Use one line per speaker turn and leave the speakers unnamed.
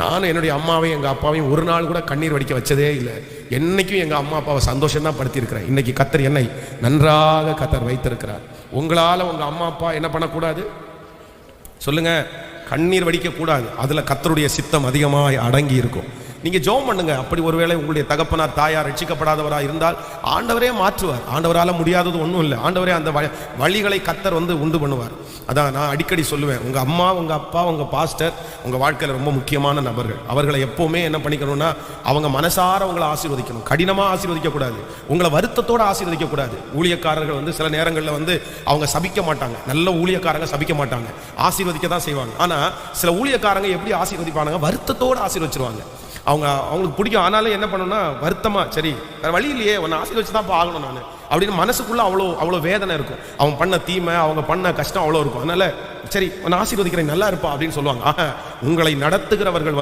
நானும் என்னுடைய அம்மாவையும் எங்கள் அப்பாவையும் ஒரு நாள் கூட கண்ணீர் வடிக்க வச்சதே இல்லை. என்னைக்கும் எங்கள் அம்மா அப்பாவை சந்தோஷம் தான் படுத்தியிருக்கிறேன். இன்னைக்கு கத்தர் என்னை நன்றாக கத்தர் வைத்திருக்கிறார். உங்களால் உங்கள் அம்மா அப்பா என்ன பண்ணக்கூடாது சொல்லுங்க? கண்ணீர் வடிக்கக்கூடாது. அதில் கத்தருடைய சித்தம் அதிகமாக அடங்கி இருக்கும். நீங்கள் ஜெபம் பண்ணுங்க. அப்படி ஒருவேளை உங்களுடைய தகப்பனார் தாயார் ரட்சிக்கப்படாதவராக இருந்தால் ஆண்டவரே மாற்றுவார். ஆண்டவரால் முடியாதது ஒன்றும் இல்லை. ஆண்டவரே அந்த வழிகளை கத்தர் உண்டு பண்ணுவார். அதான் நான் அடிக்கடி சொல்லுவேன், உங்கள் அம்மா, உங்கள் அப்பா, உங்கள் பாஸ்டர் உங்கள் வாழ்க்கையில் ரொம்ப முக்கியமான நபர்கள். அவர்களை எப்போவுமே என்ன பண்ணிக்கணும்னா, அவங்க மனசார உங்களை ஆசீர்வதிக்கணும். கடினமாக ஆசீர்வதிக்கக்கூடாது. உங்களை வருத்தத்தோடு ஆசீர்வதிக்கக்கூடாது. ஊழியக்காரர்கள் சில நேரங்களில் அவங்க சபிக்க மாட்டாங்க. நல்ல ஊழியக்காரங்க சபிக்க மாட்டாங்க, ஆசீர்வதிக்க தான் செய்வாங்க. ஆனால் சில ஊழியக்காரங்க எப்படி ஆசீர்வதிப்பாங்க? வருத்தத்தோடு ஆசீர்வதிச்சிருவாங்க. அவங்களுக்கு பிடிக்கும். ஆனாலும் என்ன பண்ணணும்னா, வருத்தமா, சரி வேற வழி இல்லையே, உன்னை ஆசீர்வதிச்சு தான் ஆகணும் நான் அப்படின்னு மனசுக்குள்ள அவ்வளோ வேதனை இருக்கும். அவன் பண்ண தீமை, அவங்க பண்ண கஷ்டம் அவ்வளோ இருக்கும். அதனால சரி உன்னை ஆசீர்வதிக்கிறேன், நல்லா இருப்பா அப்படின்னு சொல்லுவாங்க. ஆக உங்களை நடத்துகிறவர்கள்